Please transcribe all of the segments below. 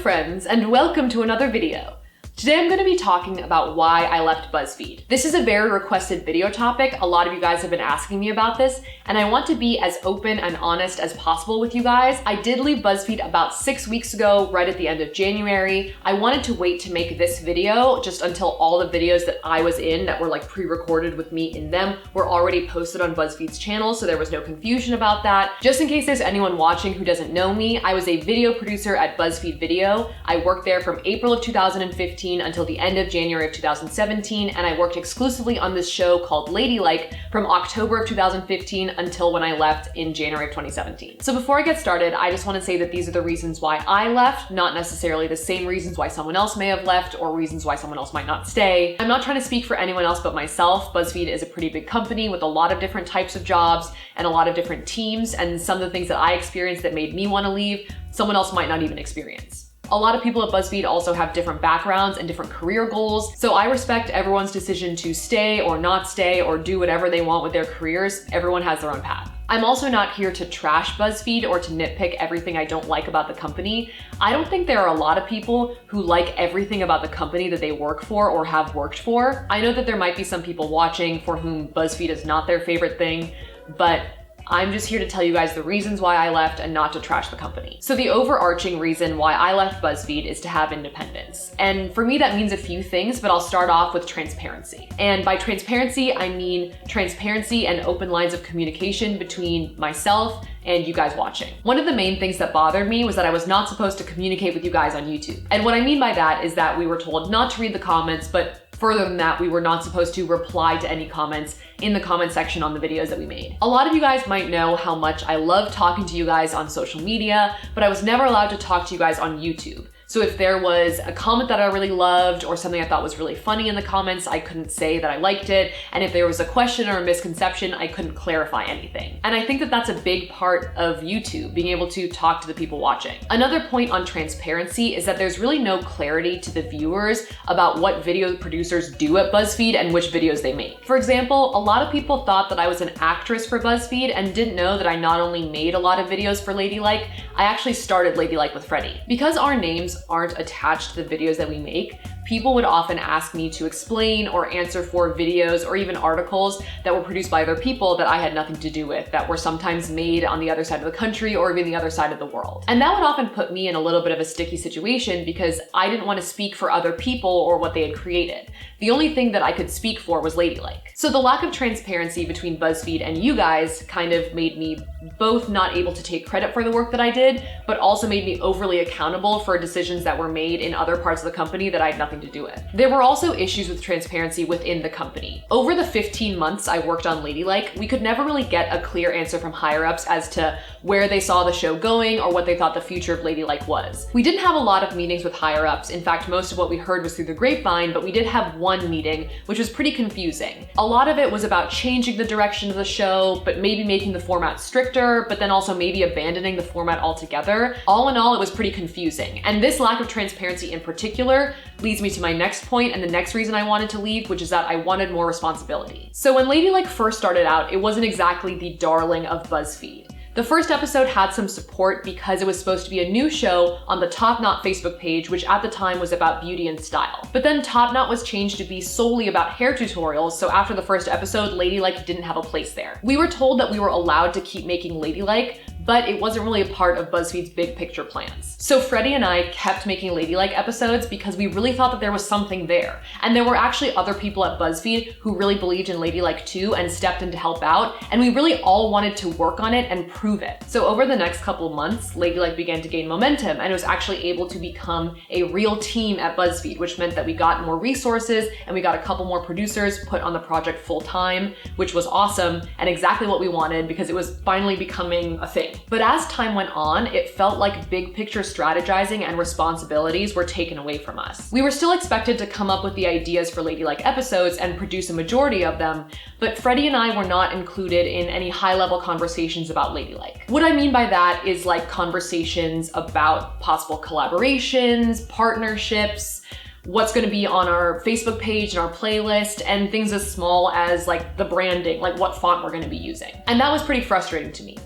friends, and welcome to another video. Today I'm going to be talking about why I left BuzzFeed. This is a very requested video topic. A lot of you guys have been asking me about this, and I want to be as open and honest as possible with you guys. I did leave BuzzFeed about 6 weeks ago, right at the end of January. I wanted to wait to make this video just until all the videos that I was in that were like pre-recorded with me in them were already posted on BuzzFeed's channel, so there was no confusion about that. Just in case there's anyone watching who doesn't know me, I was a video producer at BuzzFeed Video. I worked there from April of 2015 until the end of January of 2017, and I worked exclusively on this show called Ladylike from October of 2015 until when I left in January of 2017. So before I get started, I just want to say that these are the reasons why I left, not necessarily the same reasons why someone else may have left or reasons why someone else might not stay. I'm not trying to speak for anyone else but myself. BuzzFeed is a pretty big company with a lot of different types of jobs and a lot of different teams, and some of the things that I experienced that made me want to leave, someone else might not even experience. A lot of people at BuzzFeed also have different backgrounds and different career goals, so I respect everyone's decision to stay or not stay or do whatever they want with their careers. Everyone has their own path. I'm also not here to trash BuzzFeed or to nitpick everything I don't like about the company. I don't think there are a lot of people who like everything about the company that they work for or have worked for. I know that there might be some people watching for whom BuzzFeed is not their favorite thing, but I'm just here to tell you guys the reasons why I left and not to trash the company. So the overarching reason why I left BuzzFeed is to have independence. And for me, that means a few things, but I'll start off with transparency. And by transparency, I mean transparency and open lines of communication between myself and you guys watching. One of the main things that bothered me was that I was not supposed to communicate with you guys on YouTube. And what I mean by that is that we were told not to read the comments, but further than that, we were not supposed to reply to any comments in the comment section on the videos that we made. A lot of you guys might know how much I love talking to you guys on social media, but I was never allowed to talk to you guys on YouTube. So if there was a comment that I really loved or something I thought was really funny in the comments, I couldn't say that I liked it. And if there was a question or a misconception, I couldn't clarify anything. And I think that that's a big part of YouTube, being able to talk to the people watching. Another point on transparency is that there's really no clarity to the viewers about what video producers do at BuzzFeed and which videos they make. For example, a lot of people thought that I was an actress for BuzzFeed and didn't know that I not only made a lot of videos for Ladylike, I actually started Ladylike with Freddie. Because our names aren't attached to the videos that we make, people would often ask me to explain or answer for videos or even articles that were produced by other people that I had nothing to do with, that were sometimes made on the other side of the country or even the other side of the world. And that would often put me in a little bit of a sticky situation because I didn't want to speak for other people or what they had created. The only thing that I could speak for was Ladylike. So the lack of transparency between BuzzFeed and you guys kind of made me both not able to take credit for the work that I did, but also made me overly accountable for decisions that were made in other parts of the company that I had nothing to do with. There were also issues with transparency within the company. Over the 15 months I worked on Ladylike, we could never really get a clear answer from higher ups as to where they saw the show going or what they thought the future of Ladylike was. We didn't have a lot of meetings with higher ups. In fact, most of what we heard was through the grapevine, but we did have one meeting, which was pretty confusing. A lot of it was about changing the direction of the show, but maybe making the format stricter, but then also maybe abandoning the format altogether. All in all, it was pretty confusing. And this lack of transparency in particular leads me to my next point and the next reason I wanted to leave, which is that I wanted more responsibility. So when Ladylike first started out, it wasn't exactly the darling of BuzzFeed. The first episode had some support because it was supposed to be a new show on the Top Knot Facebook page, which at the time was about beauty and style. But then Top Knot was changed to be solely about hair tutorials, so after the first episode, Ladylike didn't have a place there. We were told that we were allowed to keep making Ladylike, but it wasn't really a part of BuzzFeed's big picture plans. So Freddie and I kept making Ladylike episodes because we really thought that there was something there. And there were actually other people at BuzzFeed who really believed in Ladylike too and stepped in to help out, and we really all wanted to work on it and prove it. So over the next couple months, Ladylike began to gain momentum and was actually able to become a real team at BuzzFeed, which meant that we got more resources and we got a couple more producers put on the project full time, which was awesome and exactly what we wanted because it was finally becoming a thing. But as time went on, it felt like big picture strategizing and responsibilities were taken away from us. We were still expected to come up with the ideas for Ladylike episodes and produce a majority of them, but Freddie and I were not included in any high-level conversations about Ladylike. What I mean by that is like conversations about possible collaborations, partnerships, what's going to be on our Facebook page and our playlist, and things as small as like the branding, like what font we're going to be using. And that was pretty frustrating to me.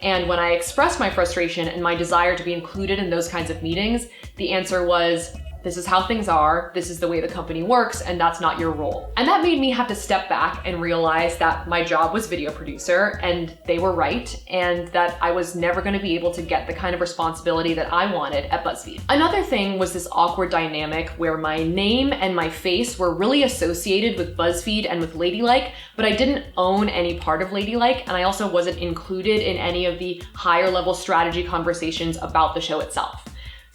And when I expressed my frustration and my desire to be included in those kinds of meetings, the answer was, this is how things are, this is the way the company works, and that's not your role. And that made me have to step back and realize that my job was video producer, and they were right, and that I was never gonna be able to get the kind of responsibility that I wanted at BuzzFeed. Another thing was this awkward dynamic where my name and my face were really associated with BuzzFeed and with Ladylike, but I didn't own any part of Ladylike, and I also wasn't included in any of the higher level strategy conversations about the show itself.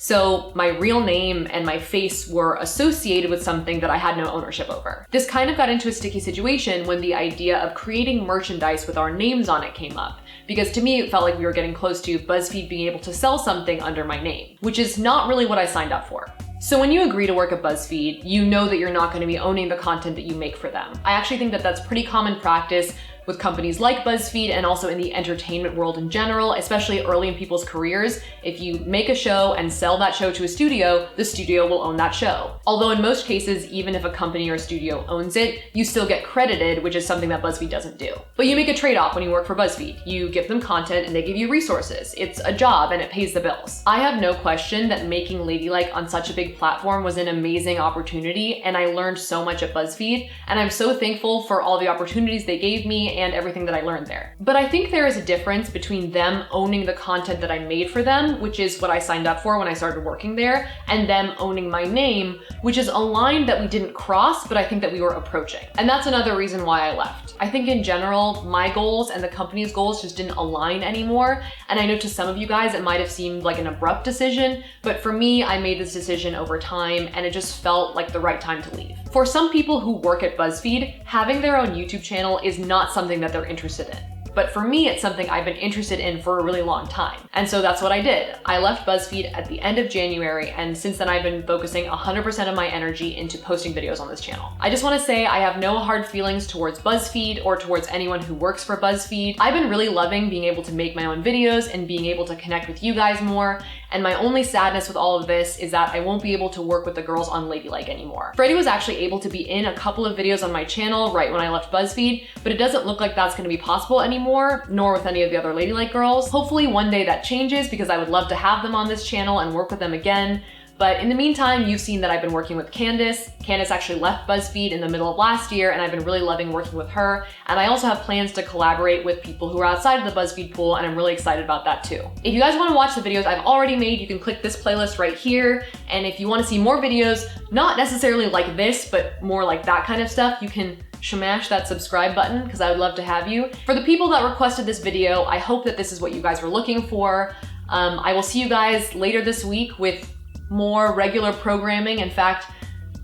So my real name and my face were associated with something that I had no ownership over. This kind of got into a sticky situation when the idea of creating merchandise with our names on it came up, because to me it felt like we were getting close to BuzzFeed being able to sell something under my name, which is not really what I signed up for. So when you agree to work at BuzzFeed, you know that you're not going to be owning the content that you make for them. I actually think that that's pretty common practice with companies like BuzzFeed and also in the entertainment world in general, especially early in people's careers. If you make a show and sell that show to a studio, the studio will own that show. Although in most cases, even if a company or a studio owns it, you still get credited, which is something that BuzzFeed doesn't do. But you make a trade-off when you work for BuzzFeed. You give them content and they give you resources. It's a job and it pays the bills. I have no question that making Ladylike on such a big platform was an amazing opportunity, and I learned so much at BuzzFeed, and I'm so thankful for all the opportunities they gave me and everything that I learned there. But I think there is a difference between them owning the content that I made for them, which is what I signed up for when I started working there, and them owning my name, which is a line that we didn't cross, but I think that we were approaching. And that's another reason why I left. I think in general, my goals and the company's goals just didn't align anymore. And I know to some of you guys, it might have seemed like an abrupt decision, but for me, I made this decision over time and it just felt like the right time to leave. For some people who work at BuzzFeed, having their own YouTube channel is not something that they're interested in. But for me, it's something I've been interested in for a really long time. And so that's what I did. I left BuzzFeed at the end of January, and since then I've been focusing 100% of my energy into posting videos on this channel. I just want to say I have no hard feelings towards BuzzFeed or towards anyone who works for BuzzFeed. I've been really loving being able to make my own videos and being able to connect with you guys more. And my only sadness with all of this is that I won't be able to work with the girls on Ladylike anymore. Freddie was actually able to be in a couple of videos on my channel right when I left BuzzFeed, but it doesn't look like that's going to be possible anymore, nor with any of the other Ladylike girls. Hopefully one day that changes, because I would love to have them on this channel and work with them again. But in the meantime, you've seen that I've been working with Candace. Candace actually left BuzzFeed in the middle of last year, and I've been really loving working with her. And I also have plans to collaborate with people who are outside of the BuzzFeed pool, and I'm really excited about that too. If you guys want to watch the videos I've already made, you can click this playlist right here. And if you want to see more videos, not necessarily like this, but more like that kind of stuff, you can smash that subscribe button, because I would love to have you. For the people that requested this video, I hope that this is what you guys were looking for. I will see you guys later this week with more regular programming. In fact,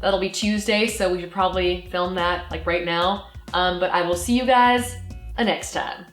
that'll be Tuesday, so we should probably film that like right now. But I will see you guys next time.